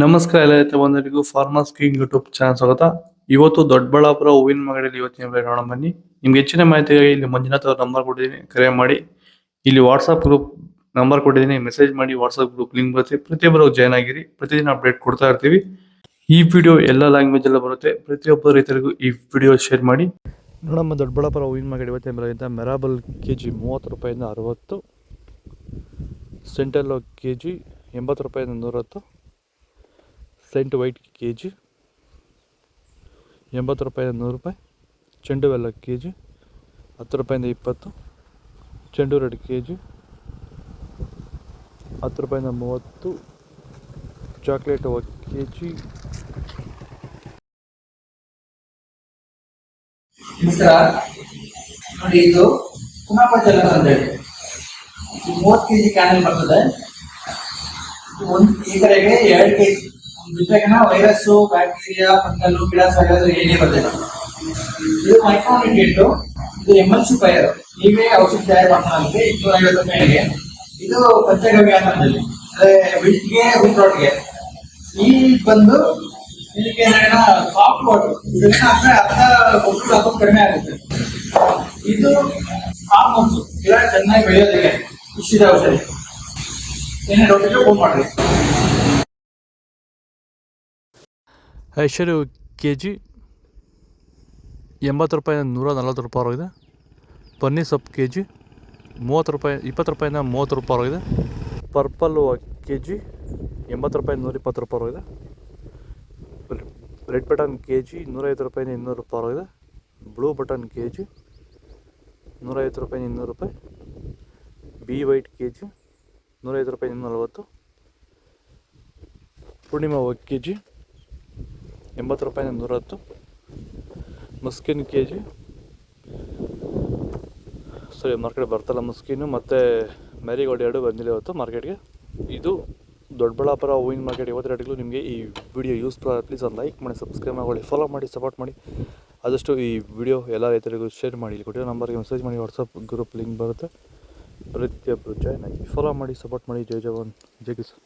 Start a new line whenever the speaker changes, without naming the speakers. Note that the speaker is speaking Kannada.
ನಮಸ್ಕಾರ ಎಲ್ಲ ರೈತ ಬಂಧುಗಳಿಗೂ ಫಾರ್ಮರ್ಸ್ ಕಿಂಗ್ ಯೂಟ್ಯೂಬ್ ಚಾನಲ್ ಸ್ವಾಗತ. ಇವತ್ತು ದೊಡ್ಡಬಳ್ಳಾಪುರ ಹೂವಿನ ಮಾರ್ಕೆಟ್ ಇವತ್ತಿನ ಬೆಲೆ ನೋಡೋಣ ಬನ್ನಿ. ನಿಮ್ಗೆ ಹೆಚ್ಚಿನ ಮಾಹಿತಿಗಾಗಿ ಇಲ್ಲಿ ಮಂಜುನಾಥ್ ಅವ್ರ ನಂಬರ್ ಕೊಟ್ಟಿದ್ದೀನಿ, ಕರೆ ಮಾಡಿ. ಇಲ್ಲಿ ವಾಟ್ಸ್ಆಪ್ ಗ್ರೂಪ್ ನಂಬರ್ ಕೊಟ್ಟಿದ್ದೀನಿ, ಮೆಸೇಜ್ ಮಾಡಿ. ವಾಟ್ಸ್ಆಪ್ ಗ್ರೂಪ್ ಲಿಂಕ್ ಬರುತ್ತೆ, ಪ್ರತಿಯೊಬ್ಬರು ಜಾಯ್ನ್ ಆಗಿರಿ. ಪ್ರತಿದಿನ ಅಪ್ಡೇಟ್ ಕೊಡ್ತಾ ಇರ್ತೀವಿ. ಈ ವಿಡಿಯೋ ಎಲ್ಲ ಲ್ಯಾಂಗ್ವೇಜ್ ಎಲ್ಲ ಬರುತ್ತೆ. ಪ್ರತಿಯೊಬ್ಬ ರೈತರಿಗೂ ಈ ವಿಡಿಯೋ ಶೇರ್ ಮಾಡಿ. ನೋಡಮ್ಮ, ದೊಡ್ಡಬಳ್ಳಾಪುರ ಹೂವಿನ ಮಾರ್ಕೆಟ್ ಇವತ್ತಿನ ಬೆಲೆ ಮೆರಾಬಲ್ ಕೆಜಿ 30 ರೂಪಾಯಿಂದ 60, ಸೆಂಟೆಲ್ಲೋ ಕೆಜಿ 80 ರೂಪಾಯಿಂದ 110, ಸೆಂಟ್ ವೈಟ್ ಕೆಜಿ 80 ರೂಪಾಯಿಂದ 100 ರೂಪಾಯಿ, ಚೆಂಡು ಬೆಲ್ಲ ಕೆಜಿ 10 ರೂಪಾಯಿಂದ 20, ಚೆಂಡು ರೆಡ್ ಕೆಜಿ 10 ರೂಪಾಯಿಂದ 30, ಚಾಕ್ಲೇಟ್ ಕೆಜಿ.
ನಮಸ್ಕಾರ ನೋಡಿ, ಇದು ಕುಮಾಪಚಲ ಅಂತ ಹೇಳಿ 30 ಕೆಜಿ ಕ್ಯಾನಲ್ ಬರ್ತದೆ. ಒಂದು ಎಕರೆಗೆ 2 ಕೆಜಿ ಜೊತೆಗಿನ ವೈರಸ್ಸು, ಬ್ಯಾಕ್ಟೀರಿಯಾ, ಫಂಗಲ್, ಗಿಡಾಸ್ ಏನೇ ಬರ್ತದೆ. ಇದು ಮೈಕ್ರೋನ್ಯೂಟ್ರಿಯೆಂಟ್, ಇದು MLC ಫೈರ್. ನೀವೇ ಔಷಧಿ ತಯಾರು ಮಾಡ್ತಾರೆ 250 ರೂಪಾಯಿಗೆ. ಇದು ಪಂಚಗವ್ಯ ಅನ್ನೋದಲ್ಲಿ ವಿಟ್ಗೆ ವಿಟ್ರೋಟ್ಗೆ. ಈ ಬಂದು ಇದಕ್ಕೆ ಸಾಫ್ಟ್ ವಾಟರ್, ಇದನ್ನ ಅರ್ಧ ಗೊಬ್ಬರ ಹಾಕೋದು ಕಡಿಮೆ ಆಗುತ್ತೆ. ಇದು ಹಾರ್ಮೋನ್ಸ್, ಗಿಡ ಚೆನ್ನಾಗಿ ಬೆಳೆಯೋದಿದೆ. ಇಷ್ಟಿದೆ ಔಷಧಿ. ಏನೇ ಡೌಟ್ ಇದ್ರೆ ಫೋನ್ ಮಾಡ್ರಿ.
ಐಶ್ವರ್ಯ ಕೆಜಿ 80 ರೂಪಾಯಿಂದ 140 ರೂಪಾಯಿ ಹೊರಗಿದೆ. ಪನ್ನೀರ್ ಸೊಪ್ಪು ಕೆಜಿ 30 ರೂಪಾಯಿ, 20 ರೂಪಾಯಿಂದ 30 ರೂಪಾಯಿ ಹೊರಗಿದೆ. ಪರ್ಪಲ್ ಕೆಜಿ 80 ರೂಪಾಯಿಂದ 120 ರೂಪಾಯಿ ಹೊರಗಿದೆ. ರೆಡ್ ಬಟನ್ ಕೆಜಿ 150 ರೂಪಾಯಿಂದ 200 ರೂಪಾಯಿ ಹೊರಗಿದೆ. ಬ್ಲೂ ಬಟನ್ ಕೆಜಿ 150 ರೂಪಾಯಿಂದ 200 ರೂಪಾಯಿ. ಬಿ ವೈಟ್ ಕೆಜಿ 150 ರೂಪಾಯಿಂದ 240. ಪೂರ್ಣಿಮಾ ಕೆಜಿ 80 ರೂಪಾಯಿಂದ 110. ಮಸ್ಕಿನ್ ಕೆಜಿ ಮಾರ್ಕೆಟ್ ಬರ್ತಲ್ಲ, ಮಸ್ಕಿನ್ನು ಮತ್ತು ಮ್ಯಾರಿಗೋಲ್ಡ್ 2 ಬಂದಿಲ್ಲ ಇವತ್ತು ಮಾರ್ಕೆಟ್ಗೆ. ಇದು ದೊಡ್ಡಬಳ್ಳಾಪುರ ಹೂವಿನ ಮಾರ್ಕೆಟ್ ಇವತ್ತು ರೇಟ್ಗಳು. ನಿಮಗೆ ಈ ವಿಡಿಯೋ ಯೂಸ್ಫುಲ್ ಆದರೆ ಪ್ಲೀಸ್ ಒಂದು ಲೈಕ್ ಮಾಡಿ, ಸಬ್ಸ್ಕ್ರೈಬ್ ಮಾಡಿ, ಫಾಲೋ ಮಾಡಿ, ಸಪೋರ್ಟ್ ಮಾಡಿ. ಆದಷ್ಟು ಈ ವಿಡಿಯೋ ಎಲ್ಲ ರೈತರಿಗೂ ಶೇರ್ ಮಾಡಿ. ಇಲ್ಲಿ ಕೊಟ್ಟಿರೋ ನಂಬರ್ಗೆ ಮೆಸೇಜ್ ಮಾಡಿ. ವಾಟ್ಸಪ್ ಗ್ರೂಪ್ ಲಿಂಕ್ ಬರುತ್ತೆ, ಪ್ರತಿಯೊಬ್ಬರು ಜಾಯ್ನ್ ಆಗಿ ಫಾಲೋ ಮಾಡಿ, ಸಪೋರ್ಟ್ ಮಾಡಿ. ಜೈ ಜವಾನ್, ಜೈ ಕಿಸಾನ್.